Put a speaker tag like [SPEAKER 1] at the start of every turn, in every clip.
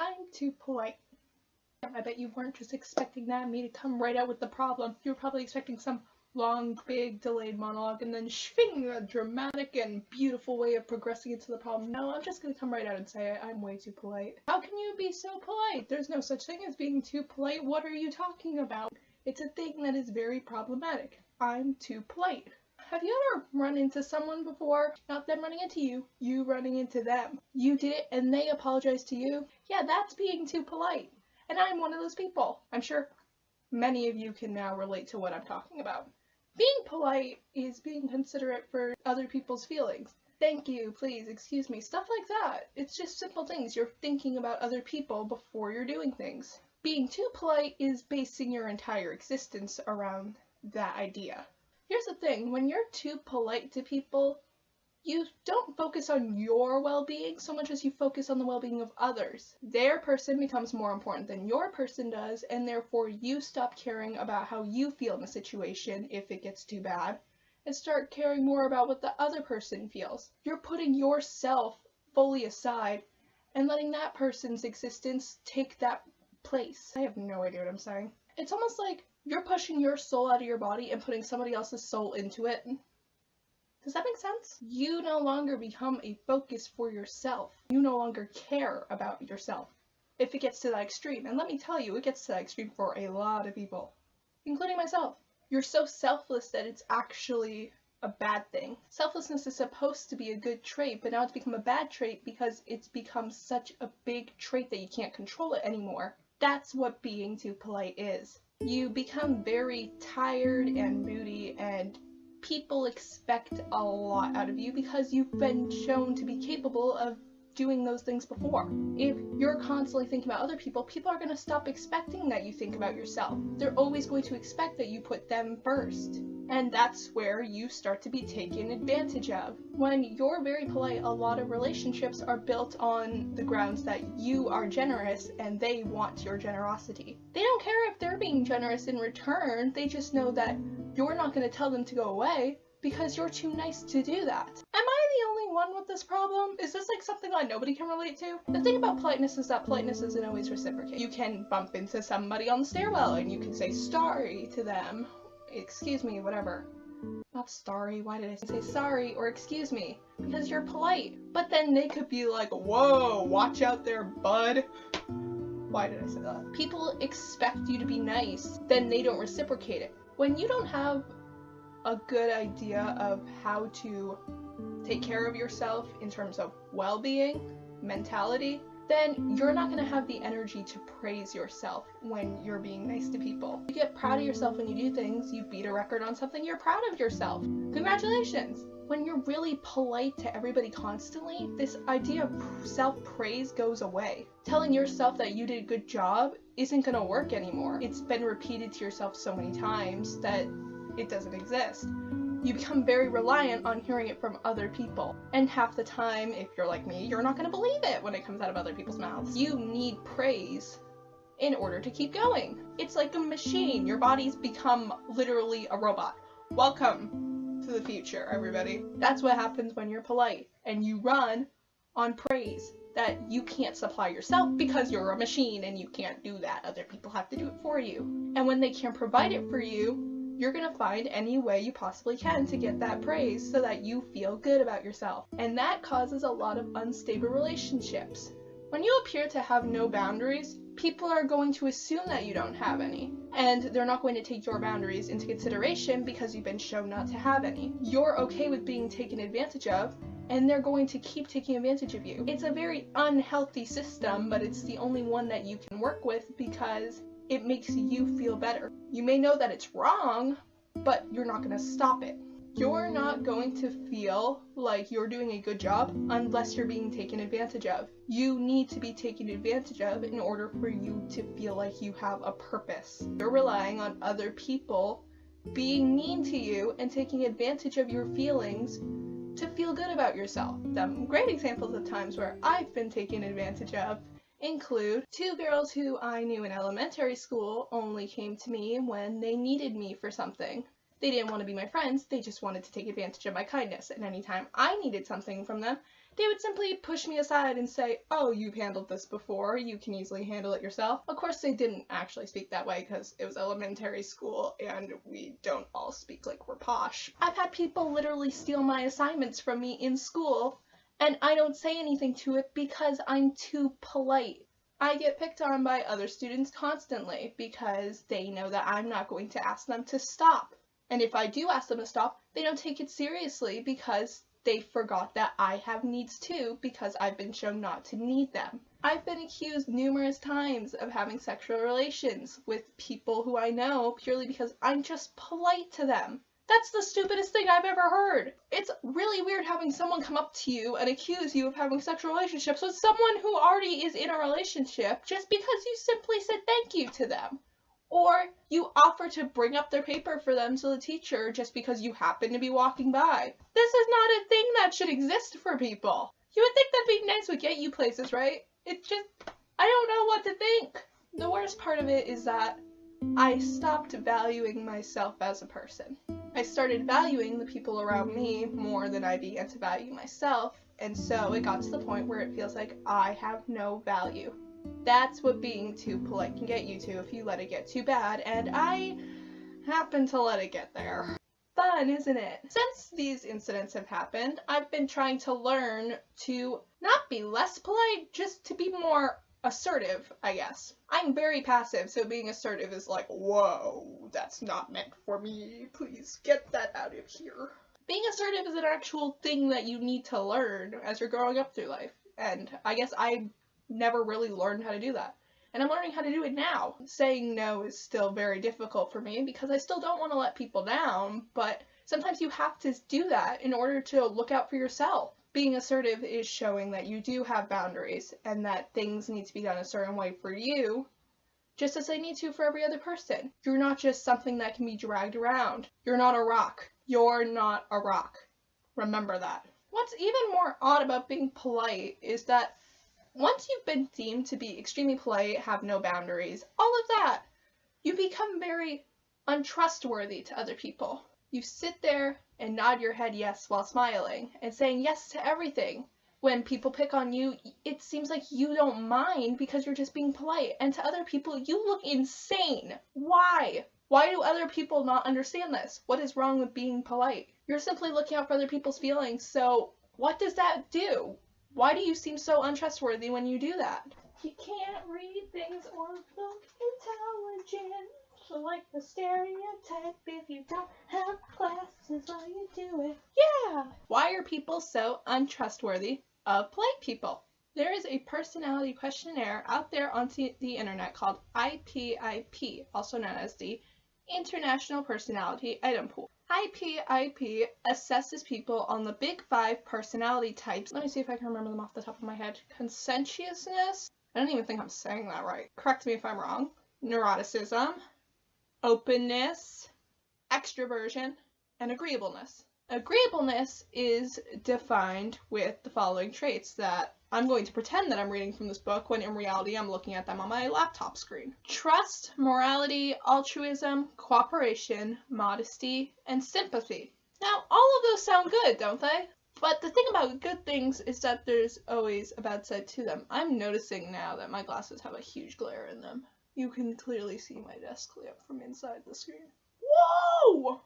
[SPEAKER 1] I'm too polite. I bet you weren't just expecting me to come right out with the problem. You were probably expecting some long, big, delayed monologue and then shving, a dramatic and beautiful way of progressing into the problem. No, I'm just gonna come right out and say I'm way too polite. How can you be so polite? There's no such thing as being too polite. What are you talking about? It's a thing that is very problematic. I'm too polite. Have you ever run into someone before? Not them running into you, you running into them. You did it and they apologized to you? Yeah, that's being too polite. And I'm one of those people. I'm sure many of you can now relate to what I'm talking about. Being polite is being considerate for other people's feelings. Thank you, please, excuse me, stuff like that. It's just simple things. You're thinking about other people before you're doing things. Being too polite is basing your entire existence around that idea. Here's the thing, when you're too polite to people, you don't focus on your well-being so much as you focus on the well-being of others. Their person becomes more important than your person does, and therefore you stop caring about how you feel in the situation if it gets too bad, and start caring more about what the other person feels. You're putting yourself fully aside and letting that person's existence take that place. I have no idea what I'm saying. It's almost like you're pushing your soul out of your body and putting somebody else's soul into it. Does that make sense? You no longer become a focus for yourself. You no longer care about yourself if it gets to that extreme. And let me tell you, it gets to that extreme for a lot of people, including myself. You're so selfless that it's actually a bad thing. Selflessness is supposed to be a good trait, but now it's become a bad trait because it's become such a big trait that you can't control it anymore. That's what being too polite is. You become very tired and moody, and people expect a lot out of you because you've been shown to be capable of doing those things before. If you're constantly thinking about other people, people are going to stop expecting that you think about yourself. They're always going to expect that you put them first. And that's where you start to be taken advantage of. When you're very polite, a lot of relationships are built on the grounds that you are generous and they want your generosity. They don't care if they're being generous in return, they just know that you're not going to tell them to go away because you're too nice to do that. Am I the only one with this problem? Is this like something that nobody can relate to? The thing about politeness is that politeness isn't always reciprocated. You can bump into somebody on the stairwell and you can say sorry to them. Excuse me, whatever. Not sorry, why did I say sorry or excuse me? Because you're polite. But then they could be like, whoa, watch out there, bud. Why did I say that? People expect you to be nice, then they don't reciprocate it. When you don't have a good idea of how to take care of yourself in terms of well-being, mentality, then you're not going to have the energy to praise yourself when you're being nice to people. You get proud of yourself when you do things, you beat a record on something, you're proud of yourself. Congratulations! When you're really polite to everybody constantly, this idea of self-praise goes away. Telling yourself that you did a good job isn't going to work anymore. It's been repeated to yourself so many times that it doesn't exist. You become very reliant on hearing it from other people. And half the time, if you're like me, you're not going to believe it when it comes out of other people's mouths. You need praise in order to keep going. It's like a machine. Your body's become literally a robot. Welcome to the future, everybody. That's what happens when you're polite and you run on praise that you can't supply yourself because you're a machine and you can't do that. Other people have to do it for you. And when they can't provide it for you, you're gonna find any way you possibly can to get that praise so that you feel good about yourself. And that causes a lot of unstable relationships. When you appear to have no boundaries, people are going to assume that you don't have any. And they're not going to take your boundaries into consideration because you've been shown not to have any. You're okay with being taken advantage of, and they're going to keep taking advantage of you. It's a very unhealthy system, but it's the only one that you can work with because it makes you feel better. You may know that it's wrong, but you're not going to stop it. You're not going to feel like you're doing a good job unless you're being taken advantage of. You need to be taken advantage of in order for you to feel like you have a purpose. You're relying on other people being mean to you and taking advantage of your feelings to feel good about yourself. Some great examples of times where I've been taken advantage of include two girls who I knew in elementary school only came to me when they needed me for something. They didn't want to be my friends, they just wanted to take advantage of my kindness. And anytime I needed something from them, they would simply push me aside and say, oh, you've handled this before, you can easily handle it yourself. Of course, they didn't actually speak that way because it was elementary school and we don't all speak like we're posh. I've had people literally steal my assignments from me in school, and I don't say anything to it because I'm too polite. I get picked on by other students constantly because they know that I'm not going to ask them to stop. And if I do ask them to stop, they don't take it seriously because they forgot that I have needs too because I've been shown not to need them. I've been accused numerous times of having sexual relations with people who I know purely because I'm just polite to them. That's the stupidest thing I've ever heard. It's really weird having someone come up to you and accuse you of having sexual relationships with someone who already is in a relationship just because you simply said thank you to them. Or you offer to bring up their paper for them to the teacher just because you happen to be walking by. This is not a thing that should exist for people. You would think that being nice would get you places, right? It just, I don't know what to think. The worst part of it is that I stopped valuing myself as a person. I started valuing the people around me more than I began to value myself, and so it got to the point where it feels like I have no value. That's what being too polite can get you to if you let it get too bad, and I happen to let it get there. Fun, isn't it? Since these incidents have happened, I've been trying to learn to not be less polite, just to be more assertive, I guess. I'm very passive, so being assertive is like, whoa, that's not meant for me. Please get that out of here. Being assertive is an actual thing that you need to learn as you're growing up through life, and I guess I never really learned how to do that. And I'm learning how to do it now. Saying no is still very difficult for me because I still don't want to let people down, but sometimes you have to do that in order to look out for yourself. Being assertive is showing that you do have boundaries and that things need to be done a certain way for you, just as they need to for every other person. You're not just something that can be dragged around. You're not a rock. You're not a rock. Remember that. What's even more odd about being polite is that once you've been deemed to be extremely polite, have no boundaries, all of that, you become very untrustworthy to other people. You sit there and nod your head yes while smiling and saying yes to everything. When people pick on you, it seems like you don't mind because you're just being polite. And to other people, you look insane. Why? Why do other people not understand this? What is wrong with being polite? You're simply looking out for other people's feelings, so what does that do? Why do you seem so untrustworthy when you do that? You can't read things or look intelligent, like the stereotype if you don't have glasses while you do it. Yeah! Why are people so untrustworthy of polite people? There is a personality questionnaire out there on the internet called IPIP, also known as the International Personality Item Pool. IPIP assesses people on the big 5 personality types. Let me see if I can remember them off the top of my head. Conscientiousness. I don't even think I'm saying that right. Correct me if I'm wrong. Neuroticism, openness, extroversion, and agreeableness. Agreeableness is defined with the following traits that I'm going to pretend that I'm reading from this book when in reality I'm looking at them on my laptop screen. Trust, morality, altruism, cooperation, modesty, and sympathy. Now, all of those sound good, don't they? But the thing about good things is that there's always a bad side to them. I'm noticing now that my glasses have a huge glare in them. You can clearly see my desk lit up from inside the screen. Whoa!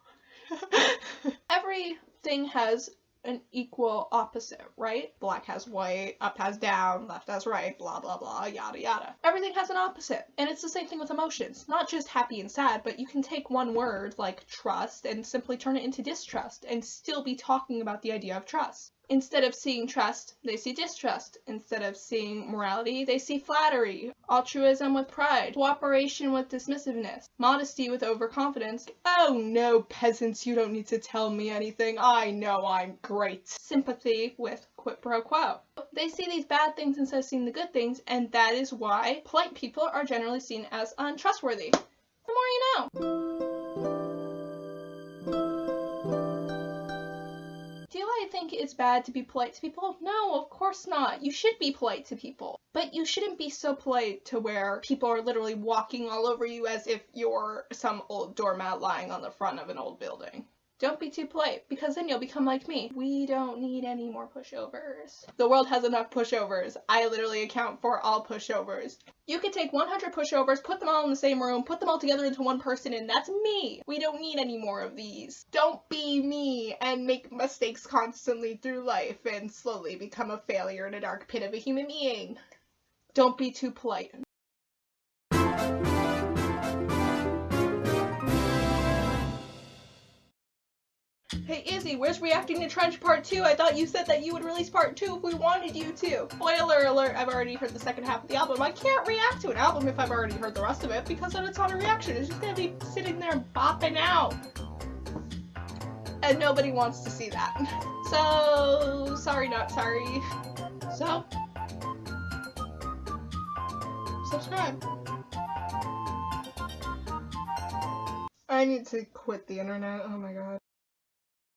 [SPEAKER 1] Everything has an equal opposite, right? Black has white, up has down, left has right, blah blah blah, yada yada. Everything has an opposite. And it's the same thing with emotions. Not just happy and sad, but you can take one word like trust and simply turn it into distrust and still be talking about the idea of trust. Instead of seeing trust, they see distrust. Instead of seeing morality, they see flattery. Altruism with pride. Cooperation with dismissiveness. Modesty with overconfidence. Oh no, peasants, you don't need to tell me anything. I know I'm great. Sympathy with quid pro quo. They see these bad things instead of seeing the good things, and that is why polite people are generally seen as untrustworthy. The more you know. I think it's bad to be polite to people? No, of course not. You should be polite to people. But you shouldn't be so polite to where people are literally walking all over you as if you're some old doormat lying on the front of an old building. Don't be too polite, because then you'll become like me. We don't need any more pushovers. The world has enough pushovers. I literally account for all pushovers. You could take 100 pushovers, put them all in the same room, put them all together into one person, and that's me. We don't need any more of these. Don't be me and make mistakes constantly through life and slowly become a failure in a dark pit of a human being. Don't be too polite. Hey Izzy, where's Reacting to Trench Part 2? I thought you said that you would release Part 2 if we wanted you to. Spoiler alert, I've already heard the second half of the album. I can't react to an album if I've already heard the rest of it, because then it's not a reaction. It's just gonna be sitting there bopping out. And nobody wants to see that. So, sorry not sorry. So, subscribe. I need to quit the internet, oh my god.